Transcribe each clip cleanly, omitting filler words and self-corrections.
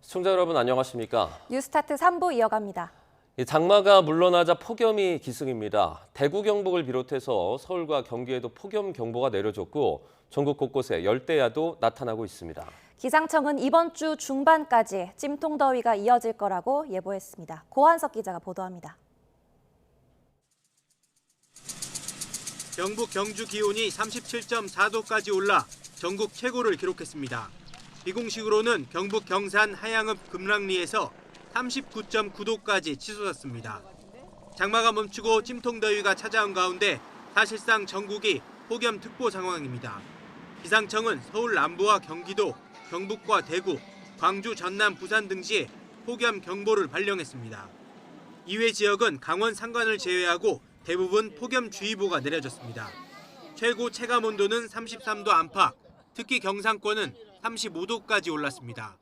시청자 여러분 안녕하십니까? 뉴스타트 3부 이어갑니다. 장마가 물러나자 폭염이 기승입니다. 대구 경북을 비롯해서 서울과 경기에도 폭염 경보가 내려졌고 전국 곳곳에 열대야도 나타나고 있습니다. 기상청은 이번 주 중반까지 찜통더위가 이어질 거라고 예보했습니다. 고한석 기자가 보도합니다. 경북 경주 기온이 37.4도까지 올라 전국 최고를 기록했습니다. 비공식으로는 경북 경산 하양읍 금랑리에서 39.9도까지 치솟았습니다. 장마가 멈추고 찜통더위가 찾아온 가운데 사실상 전국이 폭염특보 상황입니다. 기상청은 서울 남부와 경기도, 경북과 대구, 광주, 전남, 부산 등지에 폭염 경보를 발령했습니다. 이외 지역은 강원 산간을 제외하고 대부분 폭염주의보가 내려졌습니다. 최고 체감 온도는 33도 안팎, 특히 경상권은 35도까지 올랐습니다.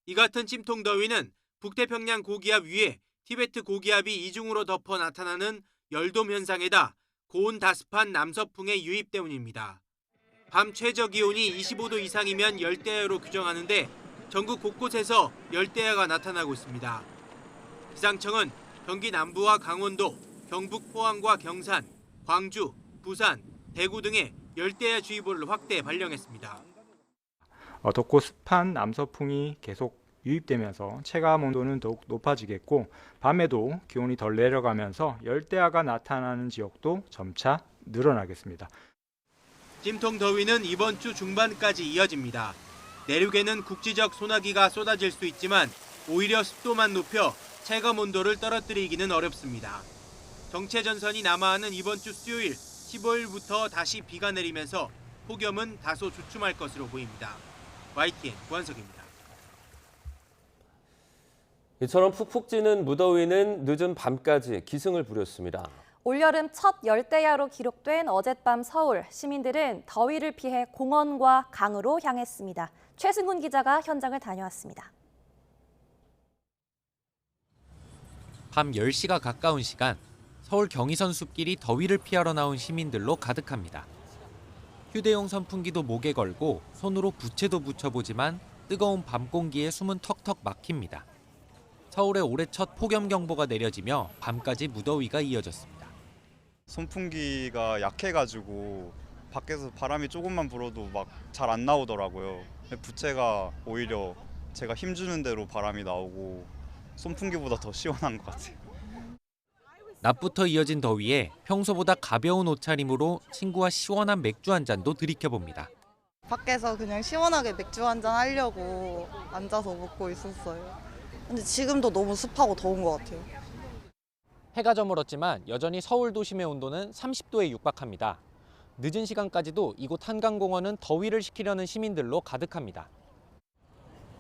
이 같은 찜통더위는 북태평양 고기압 위에 티베트 고기압이 이중으로 덮어 나타나는 열돔 현상에다 고온 다습한 남서풍의 유입 때문입니다. 밤 최저 기온이 25도 이상이면 열대야로 규정하는데 전국 곳곳에서 열대야가 나타나고 있습니다. 기상청은 경기 남부와 강원도, 경북 포항과 경산, 광주, 부산, 대구 등에 열대야주의보를 확대 발령했습니다. 덥고 습한 남서풍이 계속 유입되면서 체감 온도는 더욱 높아지겠고 밤에도 기온이 덜 내려가면서 열대야가 나타나는 지역도 점차 늘어나겠습니다. 찜통 더위는 이번 주 중반까지 이어집니다. 내륙에는 국지적 소나기가 쏟아질 수 있지만 오히려 습도만 높여 체감 온도를 떨어뜨리기는 어렵습니다. 정체전선이 남하하는 이번 주 수요일 15일부터 다시 비가 내리면서 폭염은 다소 주춤할 것으로 보입니다. YTN 고한석입니다. 이처럼 푹푹 찌는 무더위는 늦은 밤까지 기승을 부렸습니다. 올여름 첫 열대야로 기록된 어젯밤 서울, 시민들은 더위를 피해 공원과 강으로 향했습니다. 최승훈 기자가 현장을 다녀왔습니다. 밤 10시가 가까운 시간, 서울 경의선 숲길이 더위를 피하러 나온 시민들로 가득합니다. 휴대용 선풍기도 목에 걸고 손으로 부채도 붙여보지만 뜨거운 밤 공기에 숨은 턱턱 막힙니다. 서울에 올해 첫 폭염 경보가 내려지며 밤까지 무더위가 이어졌습니다. 선풍기가 약해가지고 밖에서 바람이 조금만 불어도 막 잘 안 나오더라고요. 부채가 오히려 제가 힘주는 대로 바람이 나오고 선풍기보다 더 시원한 것 같아요. 낮부터 이어진 더위에 평소보다 가벼운 옷차림으로 친구와 시원한 맥주 한 잔도 들이켜봅니다. 밖에서 그냥 시원하게 맥주 한 잔 하려고 앉아서 먹고 있었어요. 근데 지금도 너무 습하고 더운 것 같아요. 해가 저물었지만 여전히 서울 도심의 온도는 30도에 육박합니다. 늦은 시간까지도 이곳 한강공원은 더위를 식히려는 시민들로 가득합니다.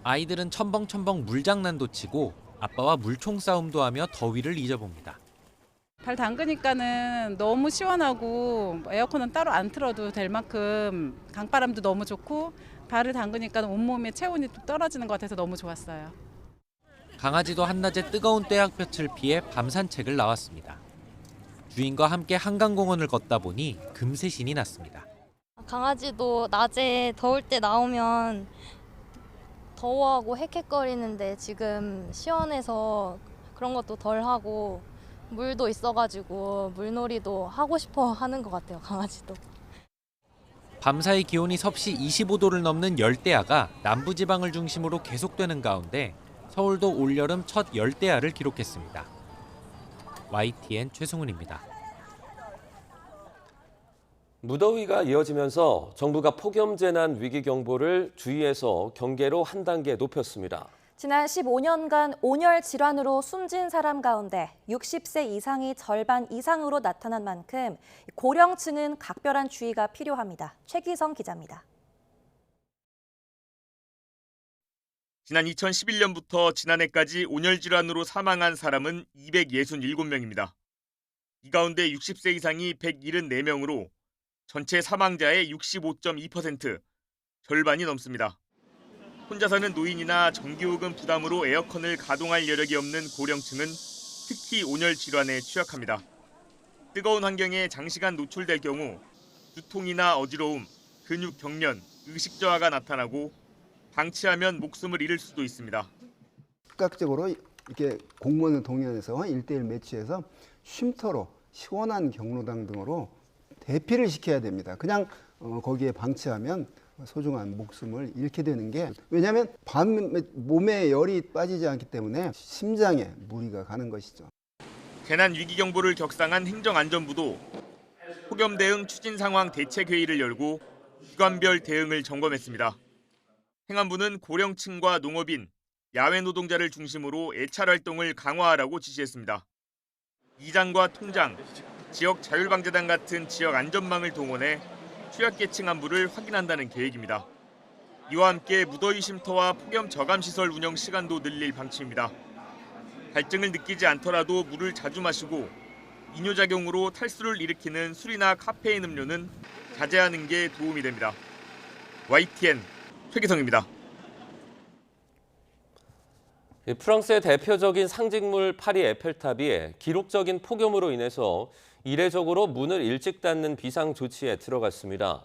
아이들은 첨벙첨벙 물장난도 치고 아빠와 물총 싸움도 하며 더위를 잊어봅니다. 발 담그니까는 너무 시원하고 에어컨은 따로 안 틀어도 될 만큼 강바람도 너무 좋고 발을 담그니까 온몸에 체온이 좀 떨어지는 것 같아서 너무 좋았어요. 강아지도 한낮에 뜨거운 떼약볕을 피해 밤 산책을 나왔습니다. 주인과 함께 한강공원을 걷다 보니 금세 신이 났습니다. 강아지도 낮에 더울 때 나오면 더워하고 헥헥거리는데 지금 시원해서 그런 것도 덜 하고 물도 있어가지고 물놀이도 하고 싶어 하는 것 같아요, 강아지도. 밤사이 기온이 섭씨 25도를 넘는 열대야가 남부지방을 중심으로 계속되는 가운데 서울도 올여름 첫 열대야를 기록했습니다. YTN 최승훈입니다. 무더위가 이어지면서 정부가 폭염 재난 위기 경보를 주의에서 경계로 한 단계 높였습니다. 지난 15년간 온열 질환으로 숨진 사람 가운데 60세 이상이 절반 이상으로 나타난 만큼 고령층은 각별한 주의가 필요합니다. 최기성 기자입니다. 지난 2011년부터 지난해까지 온열 질환으로 사망한 사람은 267명입니다. 이 가운데 60세 이상이 174명으로 전체 사망자의 65.2%, 절반이 넘습니다. 혼자 사는 노인이나 전기요금 부담으로 에어컨을 가동할 여력이 없는 고령층은 특히 온열 질환에 취약합니다. 뜨거운 환경에 장시간 노출될 경우 두통이나 어지러움, 근육 경련, 의식 저하가 나타나고 방치하면 목숨을 잃을 수도 있습니다. 즉각적으로 이렇게 공무원을 동원해서 1대1 매치해서 쉼터로 시원한 경로당 등으로 대피를 시켜야 됩니다. 그냥 거기에 방치하면 소중한 목숨을 잃게 되는 게, 왜냐하면 몸에 열이 빠지지 않기 때문에 심장에 무리가 가는 것이죠. 재난위기경보를 격상한 행정안전부도 폭염 대응 추진 상황 대책회의를 열고 기관별 대응을 점검했습니다. 행안부는 고령층과 농업인, 야외 노동자를 중심으로 애찰 활동을 강화하라고 지시했습니다. 이장과 통장, 지역 자율방재단 같은 지역 안전망을 동원해 취약계층 안부를 확인한다는 계획입니다. 이와 함께 무더위 쉼터와 폭염 저감시설 운영 시간도 늘릴 방침입니다. 갈증을 느끼지 않더라도 물을 자주 마시고 이뇨작용으로 탈수를 일으키는 술이나 카페인 음료는 자제하는 게 도움이 됩니다. YTN 최기성입니다. 프랑스의 대표적인 상징물 파리 에펠탑이 기록적인 폭염으로 인해서 이례적으로 문을 일찍 닫는 비상 조치에 들어갔습니다.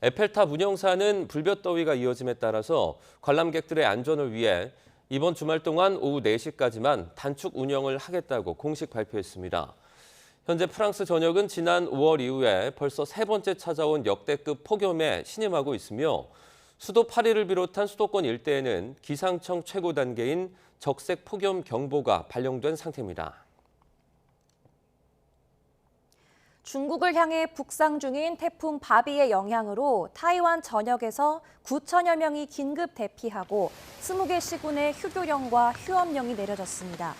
에펠탑 운영사는 불볕더위가 이어짐에 따라서 관람객들의 안전을 위해 이번 주말 동안 오후 4시까지만 단축 운영을 하겠다고 공식 발표했습니다. 현재 프랑스 전역은 지난 5월 이후에 벌써 3번째 찾아온 역대급 폭염에 신임하고 있으며 수도 파리를 비롯한 수도권 일대에는 기상청 최고 단계인 적색 폭염 경보가 발령된 상태입니다. 중국을 향해 북상 중인 태풍 바비의 영향으로 타이완 전역에서 9천여 명이 긴급 대피하고 20개 시군의 휴교령과 휴업령이 내려졌습니다.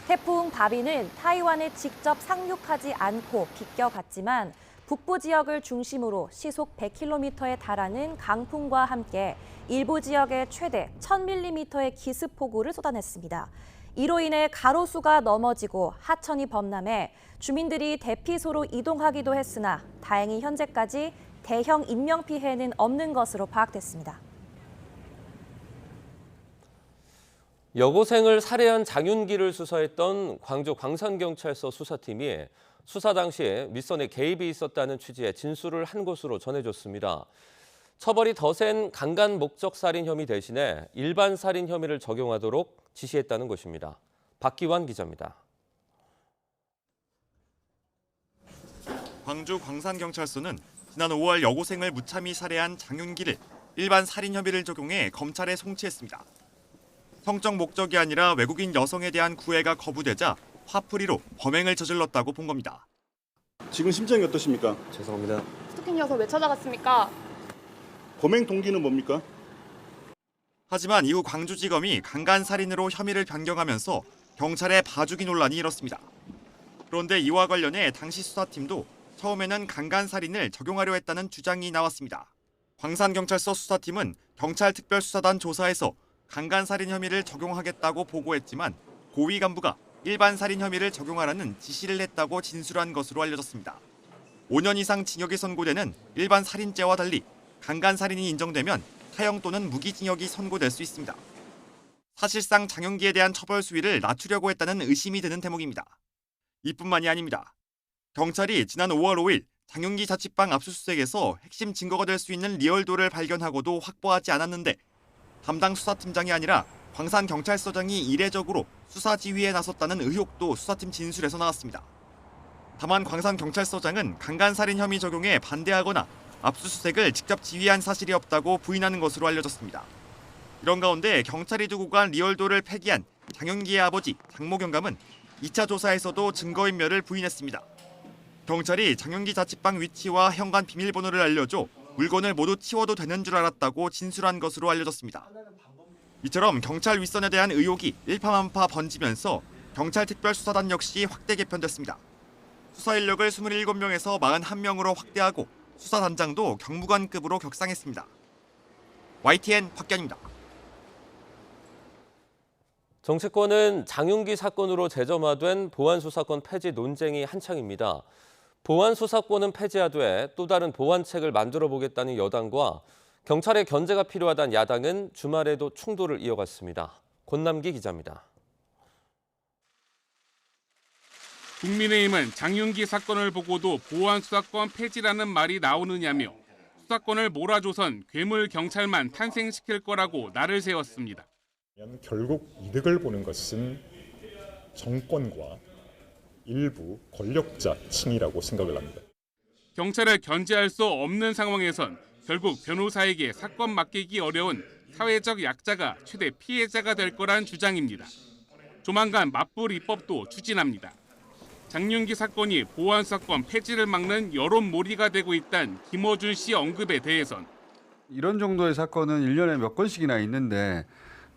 태풍 바비는 타이완에 직접 상륙하지 않고 비껴갔지만 북부 지역을 중심으로 시속 100km에 달하는 강풍과 함께 일부 지역에 최대 1000mm의 기습폭우를 쏟아냈습니다. 이로 인해 가로수가 넘어지고 하천이 범람해 주민들이 대피소로 이동하기도 했으나 다행히 현재까지 대형 인명피해는 없는 것으로 파악됐습니다. 여고생을 살해한 장윤기를 수사했던 광주 광산경찰서 수사팀이 수사 당시 윗선에 개입이 있었다는 취지의 진술을 한 것으로 전해졌습니다. 처벌이 더 센 강간 목적 살인 혐의 대신에 일반 살인 혐의를 적용하도록 지시했다는 것입니다. 박기환 기자입니다. 광주 광산경찰서는 지난 5월 여고생을 무참히 살해한 장윤기를 일반 살인 혐의를 적용해 검찰에 송치했습니다. 성적 목적이 아니라 외국인 여성에 대한 구애가 거부되자 화풀이로 범행을 저질렀다고 본 겁니다. 지금 심정이 어떠십니까? 죄송합니다. 스토킹 녀석 왜 찾아갔습니까? 범행 동기는 뭡니까? 하지만 이후 광주지검이 강간살인으로 혐의를 변경하면서 경찰의 봐주기 논란이 일었습니다. 그런데 이와 관련해 당시 수사팀도 처음에는 강간살인을 적용하려 했다는 주장이 나왔습니다. 광산경찰서 수사팀은 경찰특별수사단 조사에서 강간살인 혐의를 적용하겠다고 보고했지만 고위 간부가 일반 살인 혐의를 적용하라는 지시를 했다고 진술한 것으로 알려졌습니다. 5년 이상 징역이 선고되는 일반 살인죄와 달리 강간살인이 인정되면 사형 또는 무기징역이 선고될 수 있습니다. 사실상 장윤기에 대한 처벌 수위를 낮추려고 했다는 의심이 드는 대목입니다. 이뿐만이 아닙니다. 경찰이 지난 5월 5일 장윤기 자취방 압수수색에서 핵심 증거가 될 수 있는 리얼도를 발견하고도 확보하지 않았는데 담당 수사팀장이 아니라 광산경찰서장이 이례적으로 수사 지휘에 나섰다는 의혹도 수사팀 진술에서 나왔습니다. 다만 광산경찰서장은 강간살인 혐의 적용에 반대하거나 압수수색을 직접 지휘한 사실이 없다고 부인하는 것으로 알려졌습니다. 이런 가운데 경찰이 두고 간 리얼도를 폐기한 장윤기의 아버지 장모 경감은 2차 조사에서도 증거인멸을 부인했습니다. 경찰이 장윤기 자취방 위치와 현관 비밀번호를 알려줘 물건을 모두 치워도 되는 줄 알았다고 진술한 것으로 알려졌습니다. 이처럼 경찰 윗선에 대한 의혹이 일파만파 번지면서 경찰특별수사단 역시 확대 개편됐습니다. 수사 인력을 27명에서 41명으로 확대하고 수사단장도 경무관급으로 격상했습니다. YTN 박견입니다. 정치권은 장윤기 사건으로 재점화된 보안수사권 폐지 논쟁이 한창입니다. 보안수사권은 폐지하되 또 다른 보완책을 만들어 보겠다는 여당과 경찰의 견제가 필요하다는 야당은 주말에도 충돌을 이어갔습니다. 권남기 기자입니다. 국민의힘은 장윤기 사건을 보고도 보안수사권 폐지라는 말이 나오느냐며 수사권을 몰아줘선 괴물 경찰만 탄생시킬 거라고 날을 세웠습니다. 결국 이득을 보는 것은 정권과 일부 권력자층이라고 생각을 합니다. 경찰을 견제할 수 없는 상황에선 결국 변호사에게 사건 맡기기 어려운 사회적 약자가 최대 피해자가 될 거란 주장입니다. 조만간 맞불 입법도 추진합니다. 장윤기 사건이 보안수사권 폐지를 막는 여론몰이가 되고 있다는 김어준 씨 언급에 대해선 이런 정도의 사건은 1년에 몇 건씩이나 있는데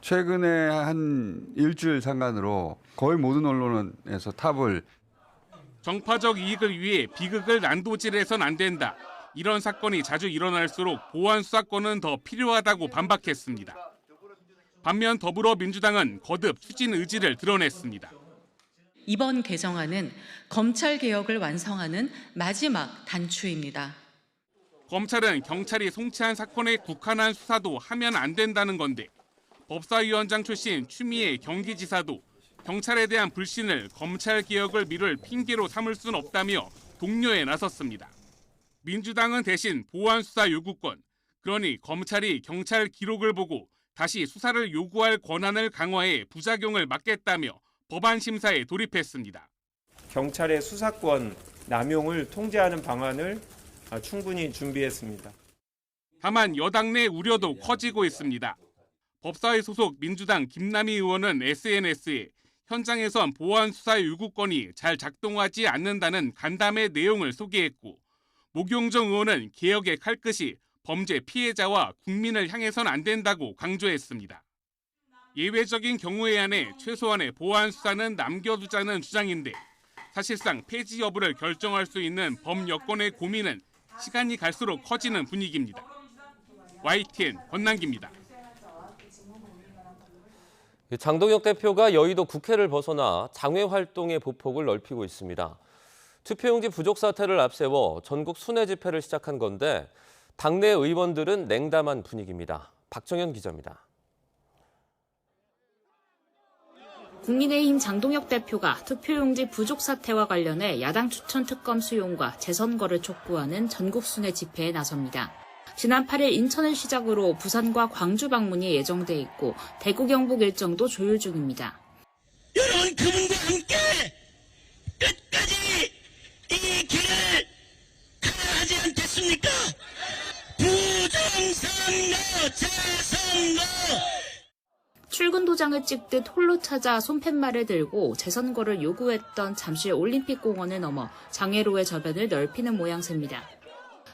최근에 한 일주일 상간으로 거의 모든 언론에서 탑을 정파적 이익을 위해 비극을 난도질해선 안 된다. 이런 사건이 자주 일어날수록 보안 수사권은 더 필요하다고 반박했습니다. 반면 더불어민주당은 거듭 추진 의지를 드러냈습니다. 이번 개정안은 검찰 개혁을 완성하는 마지막 단추입니다. 검찰은 경찰이 송치한 사건에 국한한 수사도 하면 안 된다는 건데 법사위원장 출신 추미애 경기지사도 경찰에 대한 불신을 검찰 개혁을 미룰 핑계로 삼을 순 없다며 독려에 나섰습니다. 민주당은 대신 보안 수사 요구권, 그러니 검찰이 경찰 기록을 보고 다시 수사를 요구할 권한을 강화해 부작용을 막겠다며 법안 심사에 돌입했습니다. 경찰의 수사권 남용을 통제하는 방안을 충분히 준비했습니다. 다만 여당 내 우려도 커지고 있습니다. 법사위 소속 민주당 김남희 의원은 SNS에 현장에선 보안 수사 요구권이 잘 작동하지 않는다는 간담회 내용을 소개했고 목용정 의원은 개혁의 칼끝이 범죄 피해자와 국민을 향해선 안 된다고 강조했습니다. 예외적인 경우에 한해 최소한의 보안 수사는 남겨두자는 주장인데 사실상 폐지 여부를 결정할 수 있는 법 여건의 고민은 시간이 갈수록 커지는 분위기입니다. YTN 권남기입니다. 장동혁 대표가 여의도 국회를 벗어나 장외 활동의 보폭을 넓히고 있습니다. 투표용지 부족 사태를 앞세워 전국 순회 집회를 시작한 건데 당내 의원들은 냉담한 분위기입니다. 박정현 기자입니다. 국민의힘 장동혁 대표가 투표용지 부족 사태와 관련해 야당 추천 특검 수용과 재선거를 촉구하는 전국 순회 집회에 나섭니다. 지난 8일 인천을 시작으로 부산과 광주 방문이 예정돼 있고 대구 경북 일정도 조율 중입니다. 여러분 그분과 함께 끝까지 이 길을 가야 하지 않겠습니까? 부정선거, 재선거. 출근 도장을 찍듯 홀로 찾아 손팻말을 들고 재선거를 요구했던 잠실 올림픽공원을 넘어 장애로의 저변을 넓히는 모양새입니다.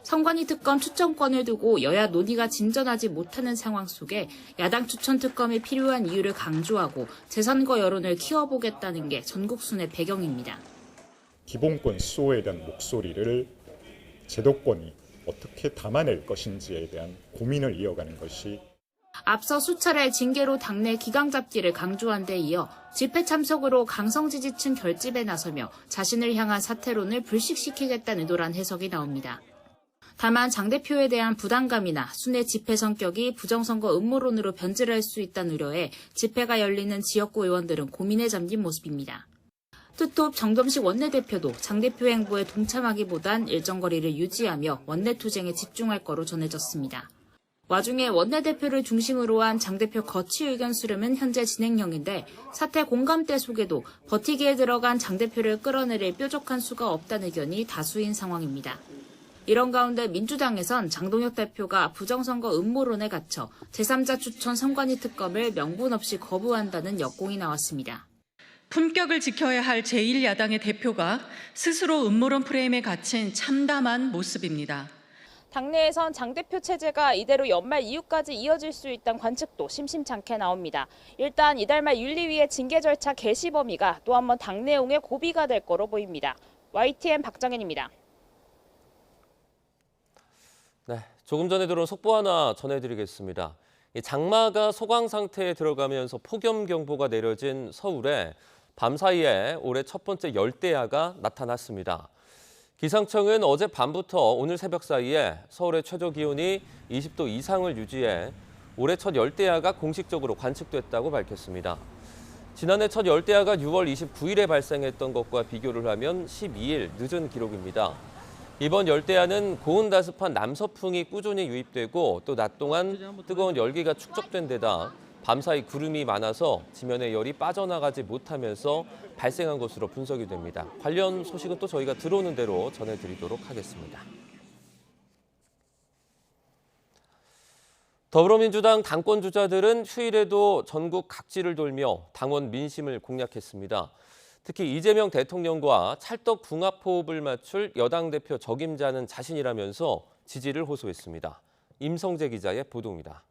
선관위 특검 추천권을 두고 여야 논의가 진전하지 못하는 상황 속에 야당 추천 특검이 필요한 이유를 강조하고 재선거 여론을 키워보겠다는 게 전국 순회 배경입니다. 기본권 수호에 대한 목소리를 제도권이 어떻게 담아낼 것인지에 대한 고민을 이어가는 것이 앞서 수차례 징계로 당내 기강 잡기를 강조한 데 이어 집회 참석으로 강성 지지층 결집에 나서며 자신을 향한 사퇴론을 불식시키겠다는 의도란 해석이 나옵니다. 다만 장 대표에 대한 부담감이나 순회 집회 성격이 부정선거 음모론으로 변질할 수 있다는 우려에 집회가 열리는 지역구 의원들은 고민에 잠긴 모습입니다. 투톱 정점식 원내대표도 장 대표 행보에 동참하기보단 일정 거리를 유지하며 원내투쟁에 집중할 거로 전해졌습니다. 와중에 원내대표를 중심으로 한 장 대표 거취 의견 수렴은 현재 진행형인데 사퇴 공감대 속에도 버티기에 들어간 장 대표를 끌어내릴 뾰족한 수가 없다는 의견이 다수인 상황입니다. 이런 가운데 민주당에선 장동혁 대표가 부정선거 음모론에 갇혀 제3자 추천 선관위 특검을 명분 없이 거부한다는 역공이 나왔습니다. 품격을 지켜야 할 제1야당의 대표가 스스로 음모론 프레임에 갇힌 참담한 모습입니다. 당내에선 장 대표 체제가 이대로 연말 이후까지 이어질 수 있다는 관측도 심심찮게 나옵니다. 일단 이달 말 윤리위의 징계 절차 개시 범위가 또 한 번 당 내용의 고비가 될 거로 보입니다. YTN 박정현입니다. 네, 조금 전에 들어온 속보 하나 전해드리겠습니다. 장마가 소강 상태에 들어가면서 폭염 경보가 내려진 서울에 밤사이에 올해 첫 번째 열대야가 나타났습니다. 기상청은 어제 밤부터 오늘 새벽 사이에 서울의 최저 기온이 20도 이상을 유지해 올해 첫 열대야가 공식적으로 관측됐다고 밝혔습니다. 지난해 첫 열대야가 6월 29일에 발생했던 것과 비교를 하면 12일 늦은 기록입니다. 이번 열대야는 고온다습한 남서풍이 꾸준히 유입되고 또 낮 동안 뜨거운 열기가 축적된 데다 밤사이 구름이 많아서 지면의 열이 빠져나가지 못하면서 발생한 것으로 분석이 됩니다. 관련 소식은 또 저희가 들어오는 대로 전해드리도록 하겠습니다. 더불어민주당 당권 주자들은 휴일에도 전국 각지를 돌며 당원 민심을 공략했습니다. 특히 이재명 대통령과 찰떡 궁합호흡을 맞출 여당 대표 적임자는 자신이라면서 지지를 호소했습니다. 임성재 기자의 보도입니다.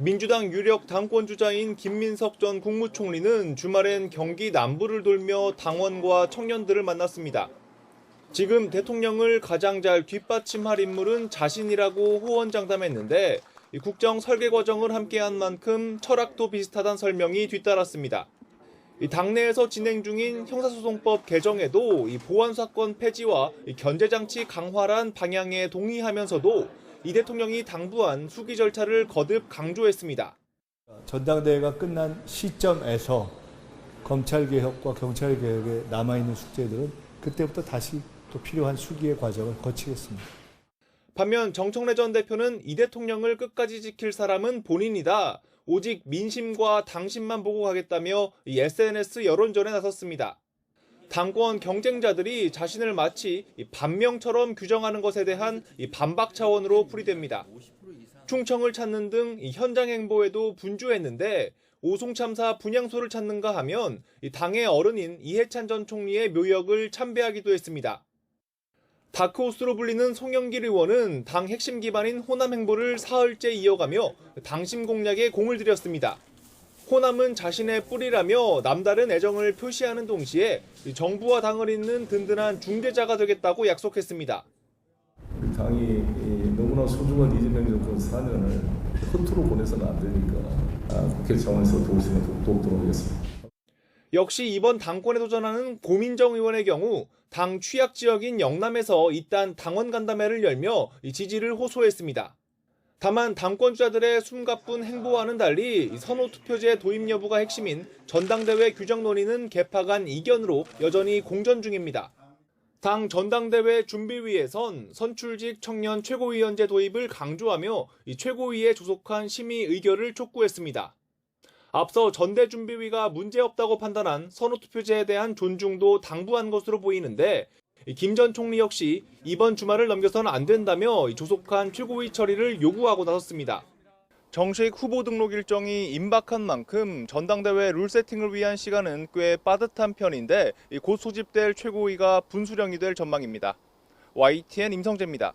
민주당 유력 당권 주자인 김민석 전 국무총리는 주말엔 경기 남부를 돌며 당원과 청년들을 만났습니다. 지금 대통령을 가장 잘 뒷받침할 인물은 자신이라고 호언장담했는데 국정 설계 과정을 함께한 만큼 철학도 비슷하다는 설명이 뒤따랐습니다. 당내에서 진행 중인 형사소송법 개정에도 보안 사건 폐지와 견제장치 강화란 방향에 동의하면서도 이 대통령이 당부한 수기 절차를 거듭 강조했습니다. 전당대회가 끝난 시점에서 검찰개혁과 경찰개혁에 남아있는 숙제들은 그때부터 다시 또 필요한 수기의 과정을 거치겠습니다. 반면 정청래 전 대표는 이 대통령을 끝까지 지킬 사람은 본인이다. 오직 민심과 당심만 보고 가겠다며 이 SNS 여론전에 나섰습니다. 당권 경쟁자들이 자신을 마치 반명처럼 규정하는 것에 대한 반박 차원으로 풀이됩니다. 충청을 찾는 등 현장 행보에도 분주했는데 오송 참사 분향소를 찾는가 하면 당의 어른인 이해찬 전 총리의 묘역을 참배하기도 했습니다. 다크호스로 불리는 송영길 의원은 당 핵심 기반인 호남 행보를 사흘째 이어가며 당심 공략에 공을 들였습니다. 호남은 자신의 뿌리라며 남다른 애정을 표시하는 동시에 정부와 당을 잇는 든든한 중재자가 되겠다고 약속했습니다. 당이 너무나 소중한 이재명 정권 4년을 허투루 보내서는 안 되니까 국회 차원에서 도우시면 돕도록 하겠습니다. 역시 이번 당권에 도전하는 고민정 의원의 경우 당 취약 지역인 영남에서 이딴 당원 간담회를 열며 지지를 호소했습니다. 다만 당권 주자들의 숨가쁜 행보와는 달리 선호 투표제 도입 여부가 핵심인 전당대회 규정 논의는 개파 간 이견으로 여전히 공전 중입니다. 당 전당대회 준비위에선 선출직 청년 최고위원제 도입을 강조하며 최고위에 조속한 심의 의결을 촉구했습니다. 앞서 전대준비위가 문제없다고 판단한 선호투표제에 대한 존중도 당부한 것으로 보이는데 김 전 총리 역시 이번 주말을 넘겨서는 안 된다며 조속한 최고위 처리를 요구하고 나섰습니다. 정식 후보 등록 일정이 임박한 만큼 전당대회 룰 세팅을 위한 시간은 꽤 빠듯한 편인데 곧 소집될 최고위가 분수령이 될 전망입니다. YTN 임성재입니다.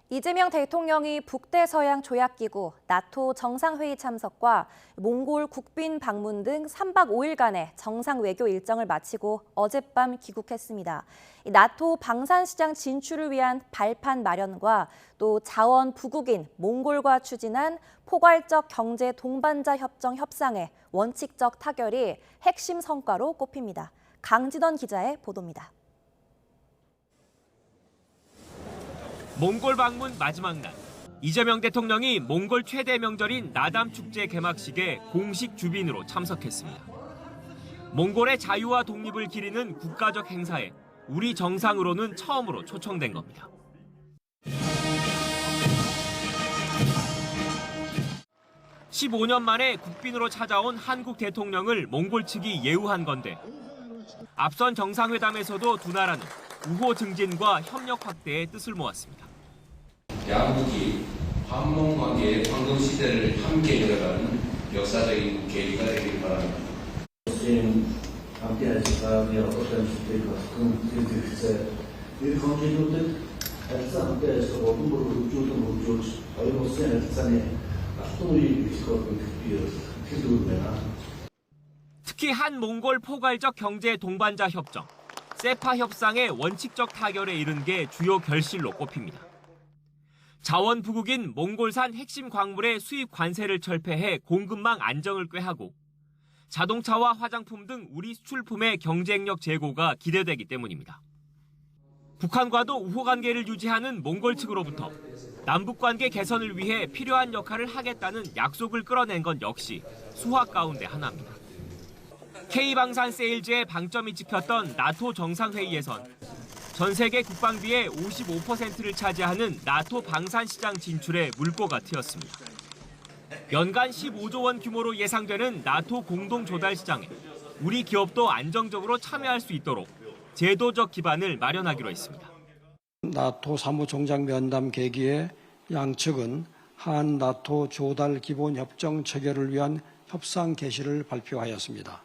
이재명 대통령이 북대서양 조약기구 나토 정상회의 참석과 몽골 국빈 방문 등 3박 5일간의 정상 외교 일정을 마치고 어젯밤 귀국했습니다. 나토 방산시장 진출을 위한 발판 마련과 또 자원 부국인 몽골과 추진한 포괄적 경제 동반자 협정 협상의 원칙적 타결이 핵심 성과로 꼽힙니다. 강진원 기자의 보도입니다. 몽골 방문 마지막 날, 이재명 대통령이 몽골 최대 명절인 나담 축제 개막식에 공식 주빈으로 참석했습니다. 몽골의 자유와 독립을 기리는 국가적 행사에 우리 정상으로는 처음으로 초청된 겁니다. (15년) 만에 국빈으로 찾아온 한국 대통령을 몽골 측이 예우한 건데 앞선 정상회담에서도 두 나라는 우호 증진과 협력 확대의 뜻을 모았습니다. 양국이 한몽 관계의 황금 시대를 함께 이어가는 역사적인 계기가 되길 바랍니다. 특히 한 몽골 포괄적 경제 동반자 협정, 세파 협상의 원칙적 타결에 이른 게 주요 결실로 꼽힙니다. 자원 부국인 몽골산 핵심 광물의 수입 관세를 철폐해 공급망 안정을 꾀하고 자동차와 화장품 등 우리 수출품의 경쟁력 제고가 기대되기 때문입니다. 북한과도 우호 관계를 유지하는 몽골 측으로부터 남북 관계 개선을 위해 필요한 역할을 하겠다는 약속을 끌어낸 건 역시 수확 가운데 하나입니다. K방산 세일즈의 방점이 찍혔던 나토 정상회의에선 전 세계 국방비의 55%를 차지하는 나토 방산시장 진출에 물꼬가 트였습니다. 연간 15조 원 규모로 예상되는 나토 공동 조달 시장에 우리 기업도 안정적으로 참여할 수 있도록 제도적 기반을 마련하기로 했습니다. 나토 사무총장 면담 계기에 양측은 한 나토 조달 기본 협정 체결을 위한 협상 개시를 발표하였습니다.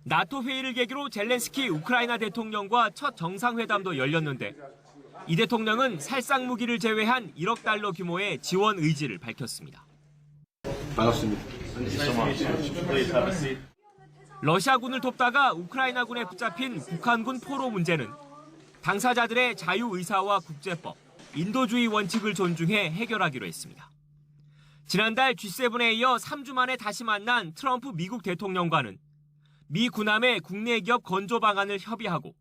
나토 회의를 계기로 젤렌스키 우크라이나 대통령과 첫 정상회담도 열렸는데 이 대통령은 살상 무기를 제외한 1억 달러 규모의 지원 의지를 밝혔습니다. 반갑습니다. 러시아군을 돕다가 우크라이나군에 붙잡힌 북한군 포로 문제는 당사자들의 자유의사와 국제법, 인도주의 원칙을 존중해 해결하기로 했습니다. 지난달 G7에 이어 3주 만에 다시 만난 트럼프 미국 대통령과는 미 군함의 국내 기업 건조 방안을 협의하고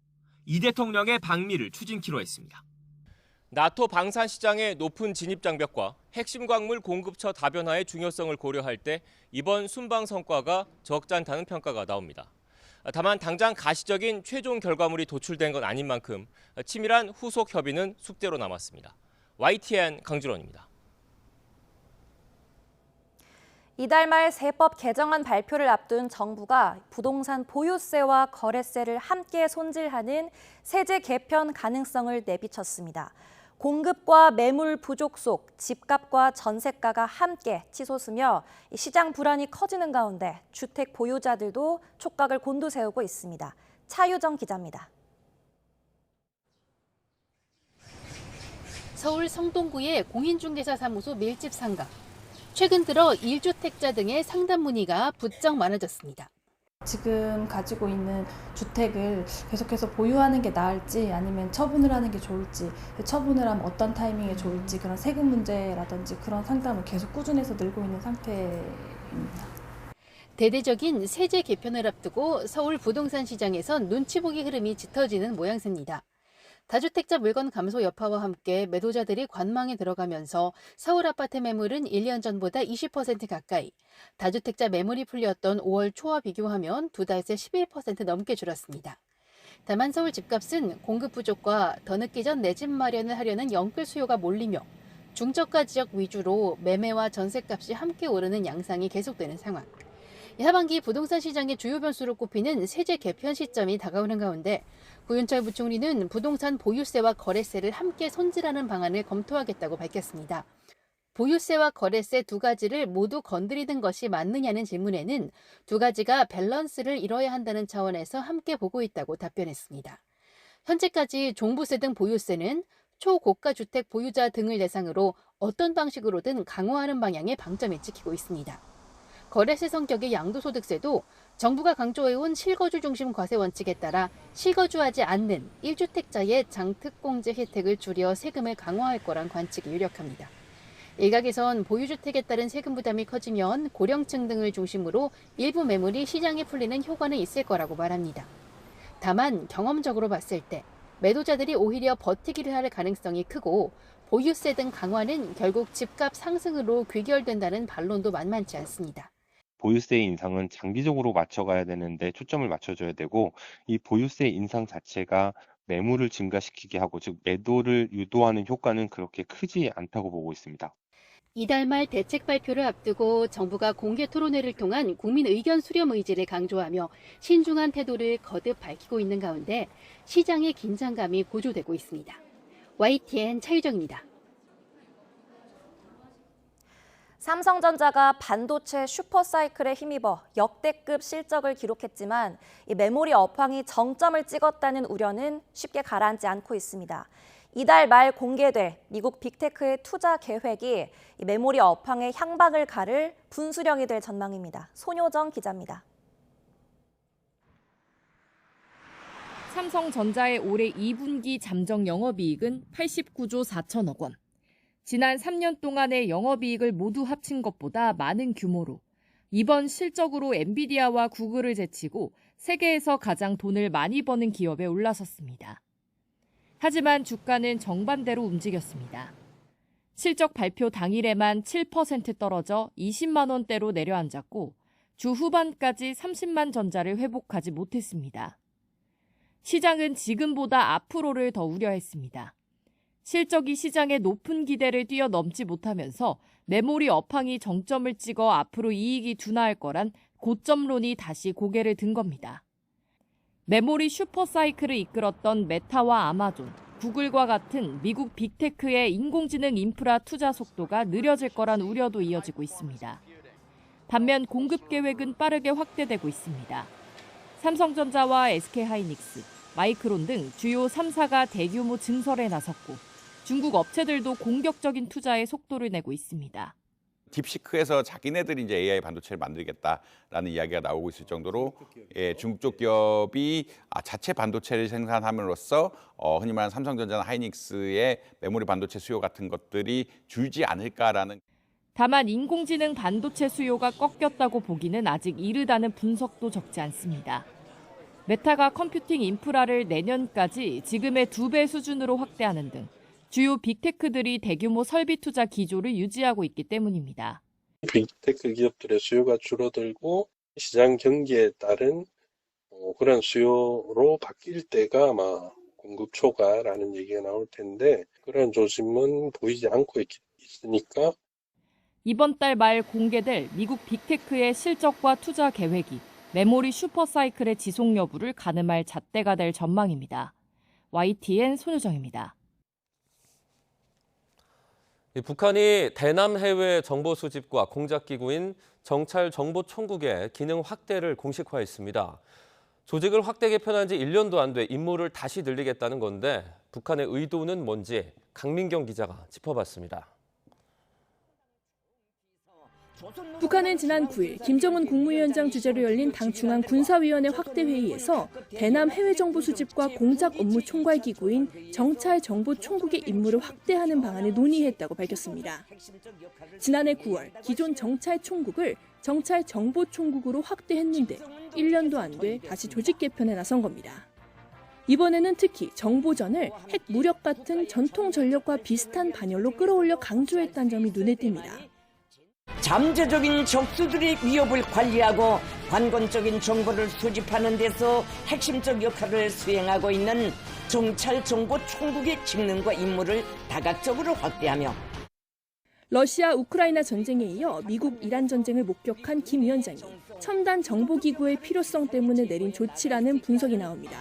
이 대통령의 방미를 추진키로 했습니다. 나토 방산 시장의 높은 진입 장벽과 핵심 광물 공급처 다변화의 중요성을 고려할 때 이번 순방 성과가 적잖다는 평가가 나옵니다. 다만 당장 가시적인 최종 결과물이 도출된 건 아닌 만큼 치밀한 후속 협의는 숙제로 남았습니다. YTN 강준원입니다. 이달 말 세법 개정안 발표를 앞둔 정부가 부동산 보유세와 거래세를 함께 손질하는 세제 개편 가능성을 내비쳤습니다. 공급과 매물 부족 속 집값과 전세가가 함께 치솟으며 시장 불안이 커지는 가운데 주택 보유자들도 촉각을 곤두세우고 있습니다. 차유정 기자입니다. 서울 성동구의 공인중개사 사무소 밀집 상가. 최근 들어 1주택자 등의 상담 문의가 부쩍 많아졌습니다. 지금 가지고 있는 주택을 계속해서 보유하는 게 나을지 아니면 처분을 하는 게 좋을지, 처분을 하면 어떤 타이밍에 좋을지 그런 세금 문제라든지 그런 상담을 계속 꾸준해서 늘고 있는 상태입니다. 대대적인 세제 개편을 앞두고 서울 부동산 시장에선 눈치 보기 흐름이 짙어지는 모양새입니다. 다주택자 물건 감소 여파와 함께 매도자들이 관망에 들어가면서 서울 아파트 매물은 1년 전보다 20% 가까이, 다주택자 매물이 풀렸던 5월 초와 비교하면 두 달 새 11% 넘게 줄었습니다. 다만 서울 집값은 공급 부족과 더 늦기 전 내 집 마련을 하려는 영끌 수요가 몰리며 중저가 지역 위주로 매매와 전셋값이 함께 오르는 양상이 계속되는 상황. 하반기 부동산 시장의 주요 변수로 꼽히는 세제 개편 시점이 다가오는 가운데 구윤철 부총리는 부동산 보유세와 거래세를 함께 손질하는 방안을 검토하겠다고 밝혔습니다. 보유세와 거래세 두 가지를 모두 건드리는 것이 맞느냐는 질문에는 두 가지가 밸런스를 이뤄야 한다는 차원에서 함께 보고 있다고 답변했습니다. 현재까지 종부세 등 보유세는 초고가 주택 보유자 등을 대상으로 어떤 방식으로든 강화하는 방향의 방점이 찍히고 있습니다. 거래세 성격의 양도소득세도 정부가 강조해온 실거주 중심 과세 원칙에 따라 실거주하지 않는 1주택자의 장특공제 혜택을 줄여 세금을 강화할 거란 관측이 유력합니다. 일각에선 보유주택에 따른 세금 부담이 커지면 고령층 등을 중심으로 일부 매물이 시장에 풀리는 효과는 있을 거라고 말합니다. 다만 경험적으로 봤을 때 매도자들이 오히려 버티기를 할 가능성이 크고 보유세 등 강화는 결국 집값 상승으로 귀결된다는 반론도 만만치 않습니다. 보유세 인상은 장기적으로 맞춰가야 되는데 초점을 맞춰줘야 되고, 이 보유세 인상 자체가 매물을 증가시키게 하고, 즉 매도를 유도하는 효과는 그렇게 크지 않다고 보고 있습니다. 이달 말 대책 발표를 앞두고 정부가 공개 토론회를 통한 국민 의견 수렴 의지를 강조하며 신중한 태도를 거듭 밝히고 있는 가운데 시장의 긴장감이 고조되고 있습니다. YTN 차유정입니다. 삼성전자가 반도체 슈퍼사이클에 힘입어 역대급 실적을 기록했지만 이 메모리 업황이 정점을 찍었다는 우려는 쉽게 가라앉지 않고 있습니다. 이달 말 공개될 미국 빅테크의 투자 계획이 이 메모리 업황의 향방을 가를 분수령이 될 전망입니다. 손효정 기자입니다. 삼성전자의 올해 2분기 잠정 영업이익은 89조 4천억 원. 지난 3년 동안의 영업이익을 모두 합친 것보다 많은 규모로 이번 실적으로 엔비디아와 구글을 제치고 세계에서 가장 돈을 많이 버는 기업에 올라섰습니다. 하지만 주가는 정반대로 움직였습니다. 실적 발표 당일에만 7% 떨어져 20만 원대로 내려앉았고 주 후반까지 30만 전자를 회복하지 못했습니다. 시장은 지금보다 앞으로를 더 우려했습니다. 실적이 시장의 높은 기대를 뛰어넘지 못하면서 메모리 업황이 정점을 찍어 앞으로 이익이 둔화할 거란 고점론이 다시 고개를 든 겁니다. 메모리 슈퍼사이클을 이끌었던 메타와 아마존, 구글과 같은 미국 빅테크의 인공지능 인프라 투자 속도가 느려질 거란 우려도 이어지고 있습니다. 반면 공급 계획은 빠르게 확대되고 있습니다. 삼성전자와 SK하이닉스, 마이크론 등 주요 3사가 대규모 증설에 나섰고 중국 업체들도 공격적인 투자에 속도를 내고 있습니다. 딥시크에서 자기네들이 이제 AI 반도체를 만들겠다라는 이야기가 나오고 있을 정도로 중국 쪽 기업이 자체 반도체를 생산함으로써 흔히 말하는 삼성전자나 하이닉스의 메모리 반도체 수요 같은 것들이 줄지 않을까라는. 다만 인공지능 반도체 수요가 꺾였다고 보기는 아직 이르다는 분석도 적지 않습니다. 메타가 컴퓨팅 인프라를 내년까지 지금의 2배 수준으로 확대하는 등 주요 빅테크들이 대규모 설비 투자 기조를 유지하고 있기 때문입니다. 빅테크 기업들의 수요가 줄어들고 시장 경기에 따른 그런 수요로 바뀔 때가 아마 공급 초과라는 얘기가 나올 텐데 그런 조짐은 보이지 않고 있으니까 이번 달 말 공개될 미국 빅테크의 실적과 투자 계획이 메모리 슈퍼사이클의 지속 여부를 가늠할 잣대가 될 전망입니다. YTN 손효정입니다. 북한이 대남 해외 정보 수집과 공작 기구인 정찰정보총국의 기능 확대를 공식화했습니다. 조직을 확대 개편한 지 1년도 안 돼 임무를 다시 늘리겠다는 건데 북한의 의도는 뭔지 강민경 기자가 짚어봤습니다. 북한은 지난 9일 김정은 국무위원장 주재로 열린 당 중앙군사위원회 확대회의에서 대남 해외정보 수집과 공작 업무 총괄 기구인 정찰정보총국의 임무를 확대하는 방안을 논의했다고 밝혔습니다. 지난해 9월 기존 정찰총국을 정찰정보총국으로 확대했는데 1년도 안 돼 다시 조직 개편에 나선 겁니다. 이번에는 특히 정보전을 핵 무력 같은 전통 전력과 비슷한 반열로 끌어올려 강조했다는 점이 눈에 띕니다. 잠재적인 적수들의 위협을 관리하고 관건적인 정보를 수집하는 데서 핵심적 역할을 수행하고 있는 정찰정보총국의 직능과 임무를 다각적으로 확대하며 러시아 우크라이나 전쟁에 이어 미국 이란 전쟁을 목격한 김 위원장이 첨단 정보기구의 필요성 때문에 내린 조치라는 분석이 나옵니다.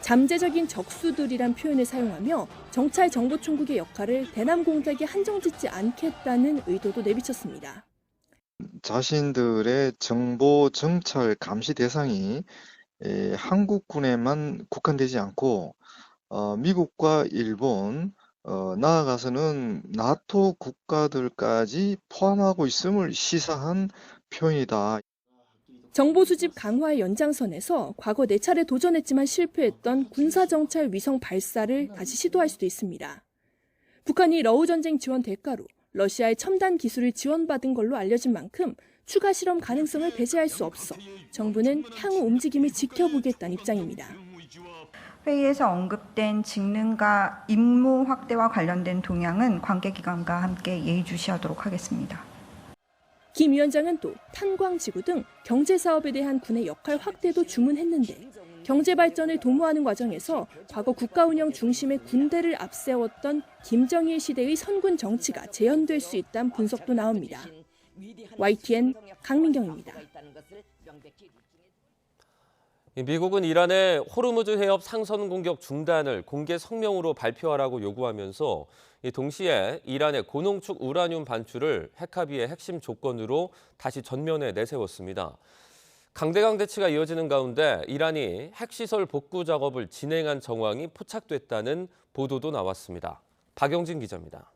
잠재적인 적수들이란 표현을 사용하며 정찰정보총국의 역할을 대남 공작에 한정짓지 않겠다는 의도도 내비쳤습니다. 자신들의 정보 정찰 감시 대상이 한국군에만 국한되지 않고 미국과 일본, 나아가서는 나토 국가들까지 포함하고 있음을 시사한 표현이다. 정보 수집 강화의 연장선에서 과거 4차례 도전했지만 실패했던 군사정찰 위성 발사를 다시 시도할 수도 있습니다. 북한이 러우 전쟁 지원 대가로 러시아의 첨단 기술을 지원받은 걸로 알려진 만큼 추가 실험 가능성을 배제할 수 없어 정부는 향후 움직임을 지켜보겠다는 입장입니다. 회의에서 언급된 직능과 임무 확대와 관련된 동향은 관계기관과 함께 예의주시하도록 하겠습니다. 김 위원장은 또 탄광지구 등 경제사업에 대한 군의 역할 확대도 주문했는데 경제 발전을 도모하는 과정에서 과거 국가 운영 중심의 군대를 앞세웠던 김정일 시대의 선군 정치가 재현될 수 있다는 분석도 나옵니다. YTN 강민경입니다. 미국은 이란의 호르무즈 해협 상선 공격 중단을 공개 성명으로 발표하라고 요구하면서 동시에 이란의 고농축 우라늄 반출을 핵합의의 핵심 조건으로 다시 전면에 내세웠습니다. 강대강 대치가 이어지는 가운데 이란이 핵시설 복구 작업을 진행한 정황이 포착됐다는 보도도 나왔습니다. 박영진 기자입니다.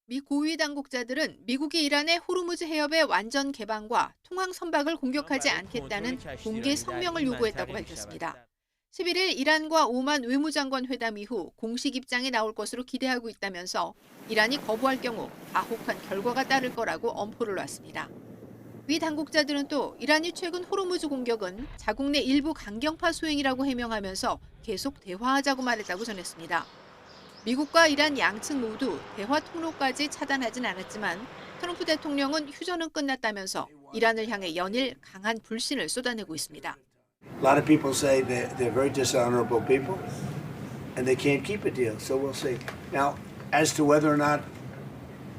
미 고위 당국자들은 미국이 이란의 호르무즈 해협의 완전 개방과 통항 선박을 공격하지 않겠다는 공개 성명을 요구했다고 밝혔습니다. 11일 이란과 오만 외무장관 회담 이후 공식 입장이 나올 것으로 기대하고 있다면서 이란이 거부할 경우 가혹한 결과가 따를 거라고 엄포를 놨습니다. 미 당국자들은 또 이란이 최근 호르무즈 공격은 자국 내 일부 강경파 소행이라고 해명하면서 계속 대화하자고 말했다고 전했습니다. 미국과 이란 양측 모두 대화 통로까지 차단하진 않았지만 트럼프 대통령은 휴전은 끝났다면서 이란을 향해 연일 강한 불신을 쏟아내고 있습니다. A lot of people say they're very dishonorable people and they can't keep a deal, so we'll see. Now, as to whether or not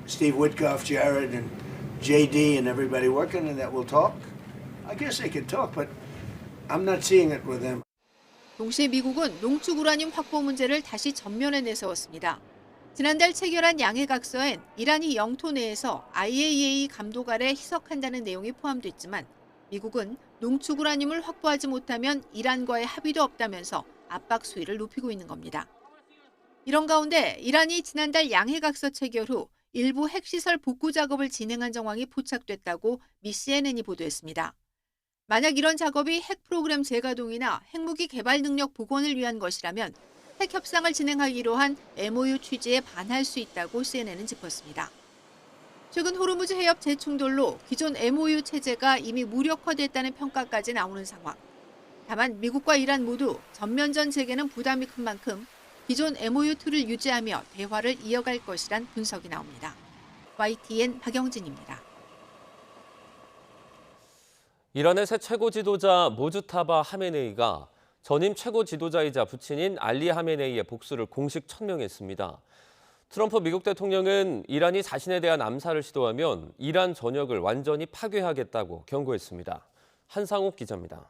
Steve Witkoff, Jared, and JD and everybody working and that will talk, I guess they can talk, but I'm not seeing it with them. 동시에 미국은 농축 우라늄 확보 문제를 다시 전면에 내세웠습니다. 지난달 체결한 양해각서엔 이란이 영토 내에서 IAEA 감독 아래 희석한다는 내용이 포함됐지만 미국은 농축 우라늄을 확보하지 못하면 이란과의 합의도 없다면서 압박 수위를 높이고 있는 겁니다. 이런 가운데 이란이 지난달 양해각서 체결 후 일부 핵시설 복구 작업을 진행한 정황이 포착됐다고 미 CNN이 보도했습니다. 만약 이런 작업이 핵 프로그램 재가동이나 핵무기 개발 능력 복원을 위한 것이라면 핵 협상을 진행하기로 한 MOU 취지에 반할 수 있다고 CNN은 짚었습니다. 최근 호르무즈 해협 재충돌로 기존 MOU 체제가 이미 무력화됐다는 평가까지 나오는 상황. 다만 미국과 이란 모두 전면전 재개는 부담이 큰 만큼 기존 MOU2를 유지하며 대화를 이어갈 것이란 분석이 나옵니다. YTN 박영진입니다. 이란의 새 최고 지도자 모주타바 하메네이가 전임 최고 지도자이자 부친인 알리 하메네이의 복수를 공식 천명했습니다. 트럼프 미국 대통령은 이란이 자신에 대한 암살을 시도하면 이란 전역을 완전히 파괴하겠다고 경고했습니다. 한상욱 기자입니다.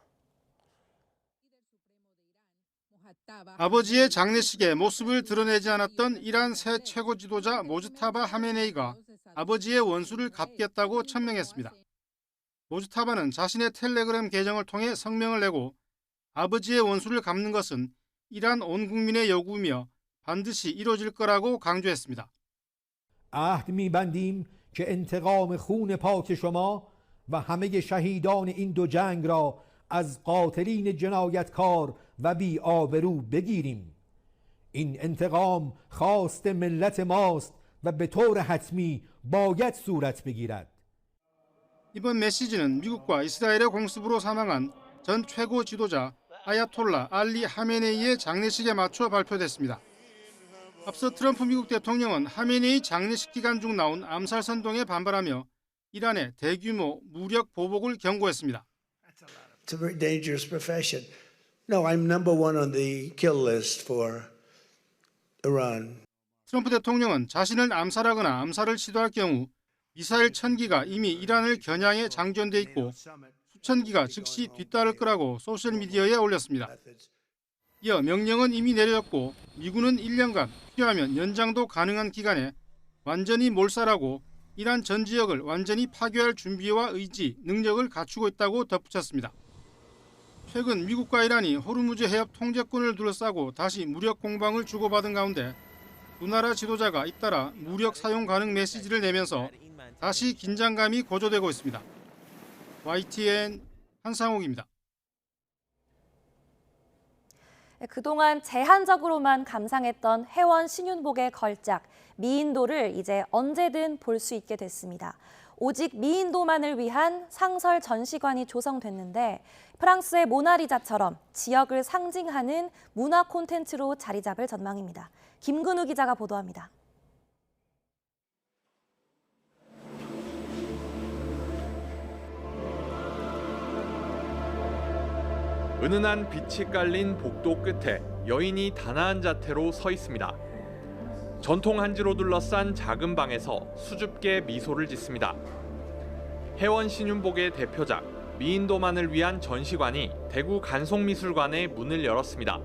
아버지의 장례식에 모습을 드러내지 않았던 이란 새 최고 지도자 모주타바 하메네이가 아버지의 원수를 갚겠다고 천명했습니다. 모주타바는 자신의 텔레그램 계정을 통해 성명을 내고 아버지의 원수를 갚는 것은 이란 온 국민의 요구이며 반드시 이루어질 거라고 강조했습니다. عهد می‌بندیم که انتقام خون پاک شما و همه شهیدان این دو جنگ را از قاتلین جنایتکار و بی‌آبرو بگیریم. این انتقام خواست ملت ماست و به طور حتمی باید صورت بگیرد. 이번 메시지는 미국과 이스라엘의 공습으로 사망한 전 최고 지도자 아야톨라 알리 하메네이의 장례식에 맞춰 발표됐습니다. 앞서 트럼프 미국 대통령은 하메네이 장례식 기간 중 나온 암살 선동에 반발하며 이란의 대규모 무력 보복을 경고했습니다. It's a very dangerous profession. No, I'm number one on the kill list for Iran. 트럼프 대통령은 자신을 암살하거나 암살을 시도할 경우 미사일 1000기가 이미 이란을 겨냥해 장전돼 있고 수천 기가 즉시 뒤따를 거라고 소셜미디어에 올렸습니다. 이어 명령은 이미 내려졌고 미군은 1년간 필요하면 연장도 가능한 기간에 완전히 몰살하고 이란 전 지역을 완전히 파괴할 준비와 의지, 능력을 갖추고 있다고 덧붙였습니다. 최근 미국과 이란이 호르무즈 해협 통제권을 둘러싸고 다시 무력 공방을 주고받은 가운데 두 나라 지도자가 잇따라 무력 사용 가능 메시지를 내면서 다시 긴장감이 고조되고 있습니다. YTN 한상욱입니다. 그동안 제한적으로만 감상했던 해원 신윤복의 걸작 미인도를 이제 언제든 볼 수 있게 됐습니다. 오직 미인도만을 위한 상설 전시관이 조성됐는데 프랑스의 모나리자처럼 지역을 상징하는 문화 콘텐츠로 자리 잡을 전망입니다. 김근우 기자가 보도합니다. 은은한 빛이 깔린 복도 끝에 여인이 단아한 자태로 서 있습니다. 전통 한지로 둘러싼 작은 방에서 수줍게 미소를 짓습니다. 해원 신윤복의 대표작 미인도만을 위한 전시관이 대구 간송미술관에 문을 열었습니다.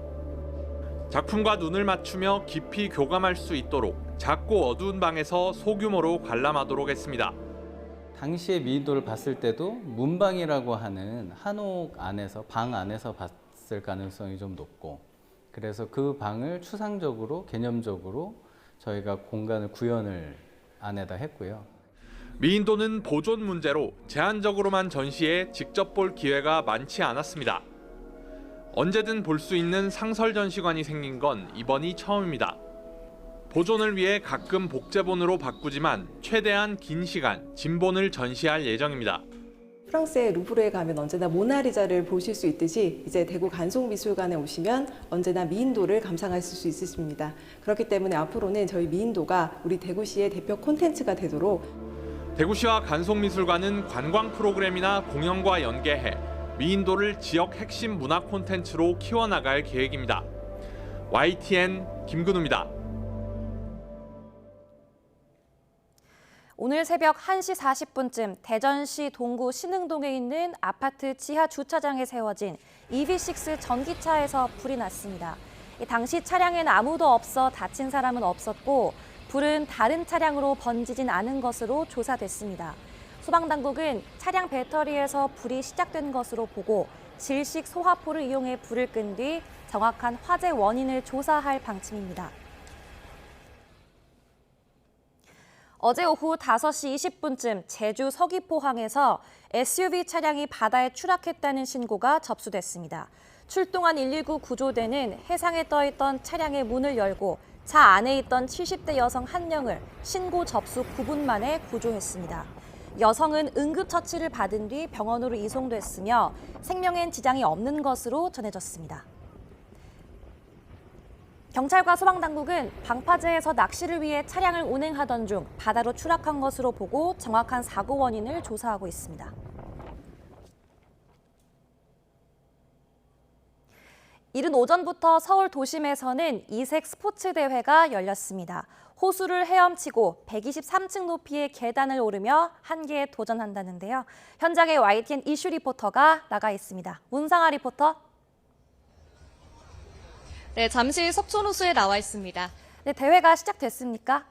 작품과 눈을 맞추며 깊이 교감할 수 있도록 작고 어두운 방에서 소규모로 관람하도록 했습니다. 당시에 미인도를 봤을 때도 문방이라고 하는 한옥 안에서 방 안에서 봤을 가능성이 좀 높고 그래서 그 방을 추상적으로 개념적으로 저희가 공간을 구현을 안에다 했고요. 미인도는 보존 문제로 제한적으로만 전시해 직접 볼 기회가 많지 않았습니다. 언제든 볼 수 있는 상설 전시관이 생긴 건 이번이 처음입니다. 보존을 위해 가끔 복제본으로 바꾸지만 최대한 긴 시간 진본을 전시할 예정입니다. 프랑스의 루브르에 가면 언제나 모나리자를 보실 수 있듯이 이제 대구 간송미술관에 오시면 언제나 미인도를 감상하실 수 있으십니다. 그렇기 때문에 앞으로는 저희 미인도가 우리 대구시의 대표 콘텐츠가 되도록 대구시와 간송미술관은 관광 프로그램이나 공연과 연계해 미인도를 지역 핵심 문화 콘텐츠로 키워나갈 계획입니다. YTN 김근우입니다. 오늘 새벽 1시 40분쯤 대전시 동구 신흥동에 있는 아파트 지하 주차장에 세워진 EV6 전기차에서 불이 났습니다. 당시 차량엔 아무도 없어 다친 사람은 없었고 불은 다른 차량으로 번지진 않은 것으로 조사됐습니다. 소방당국은 차량 배터리에서 불이 시작된 것으로 보고 질식 소화포를 이용해 불을 끈 뒤 정확한 화재 원인을 조사할 방침입니다. 어제 오후 5시 20분쯤 제주 서귀포항에서 SUV 차량이 바다에 추락했다는 신고가 접수됐습니다. 출동한 119 구조대는 해상에 떠있던 차량의 문을 열고 차 안에 있던 70대 여성 1명을 신고 접수 9분 만에 구조했습니다. 여성은 응급처치를 받은 뒤 병원으로 이송됐으며 생명엔 지장이 없는 것으로 전해졌습니다. 경찰과 소방당국은 방파제에서 낚시를 위해 차량을 운행하던 중 바다로 추락한 것으로 보고 정확한 사고 원인을 조사하고 있습니다. 이른 오전부터 서울 도심에서는 이색 스포츠 대회가 열렸습니다. 호수를 헤엄치고 123층 높이의 계단을 오르며 한계에 도전한다는데요. 현장에 YTN 이슈 리포터가 나가 있습니다. 문상아 리포터. 네, 잠시 석촌호수에 나와 있습니다. 네, 대회가 시작됐습니까?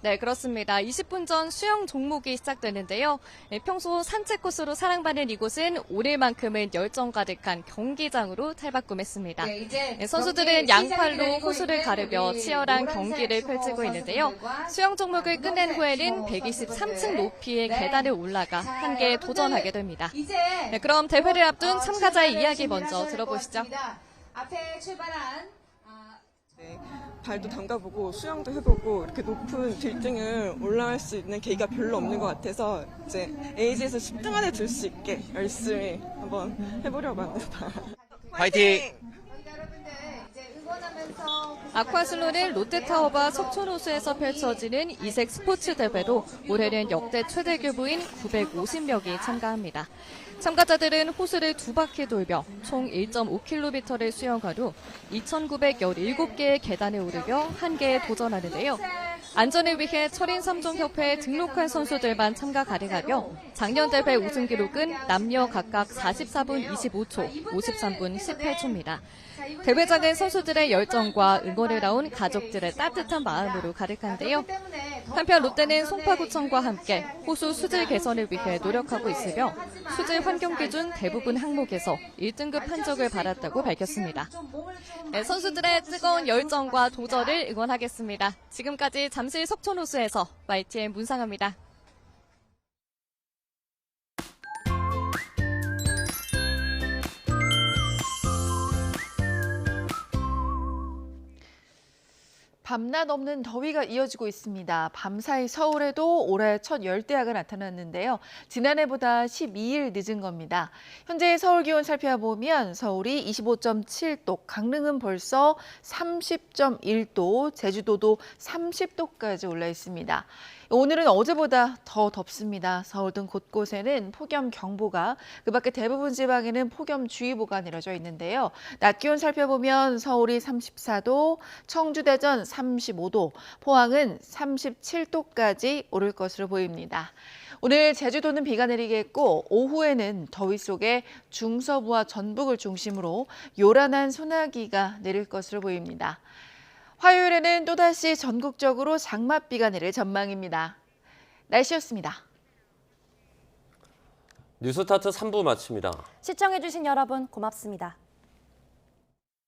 네, 그렇습니다. 20분 전 수영 종목이 시작되는데요. 평소 산책 코스로 사랑받는 이곳은 오늘만큼은 열정 가득한 경기장으로 탈바꿈했습니다. 선수들은 양팔로 호수를 가르며 치열한 경기를 펼치고 있는데요. 수영 종목을 끝낸 후에는 123층 높이의 계단을 올라가 한계에 도전하게 됩니다. 네, 그럼 대회를 앞둔 참가자의 이야기 먼저 들어보시죠. 앞에 출발한 발도 담가보고 수영도 해보고 이렇게 높은 빌딩을 올라갈 수 있는 계기가 별로 없는 것 같아서 이제 에이지에서 10등 안에 들 수 있게 열심히 한번 해보려고 합니다. 화이팅! 아쿠아슬로는 롯데타워와 석촌호수에서 펼쳐지는 이색 스포츠 대회도 올해는 역대 최대 규모인 950명이 참가합니다. 참가자들은 호수를 2바퀴 돌며 총 1.5km를 수영한 후 2,917개의 계단을 오르며 한계에 도전하는데요. 안전을 위해 철인 3종 협회에 등록한 선수들만 참가 가능하며 작년 대회 우승 기록은 남녀 각각 44분 25초, 53분 18초입니다. 대회장은 선수들의 열정과 응원을 나온 가족들의 따뜻한 마음으로 가득한데요. 한편 롯데는 송파구청과 함께 호수 수질 개선을 위해 노력하고 있으며 수질 환경 기준 대부분 항목에서 1등급 판정을 받았다고 밝혔습니다. 네, 선수들의 뜨거운 열정과 도전을 응원하겠습니다. 지금까지 잠실 석촌호수에서 YTN 문상아입니다. 밤낮 없는 더위가 이어지고 있습니다. 밤사이 서울에도 올해 첫 열대야가 나타났는데요. 지난해보다 12일 늦은 겁니다. 현재 서울 기온 살펴보면 서울이 25.7도, 강릉은 벌써 30.1도, 제주도도 30도까지 올라 있습니다. 오늘은 어제보다 더 덥습니다. 서울 등 곳곳에는 폭염경보가, 그 밖에 대부분 지방에는 폭염주의보가 내려져 있는데요. 낮 기온 살펴보면 서울이 34도, 청주, 대전 35도, 포항은 37도까지 오를 것으로 보입니다. 오늘 제주도는 비가 내리겠고 오후에는 더위 속에 중서부와 전북을 중심으로 요란한 소나기가 내릴 것으로 보입니다. 화요일에는 또다시 전국적으로 장맛비가 내릴 전망입니다. 날씨였습니다. 뉴스타트 3부 마칩니다. 시청해주신 여러분 고맙습니다.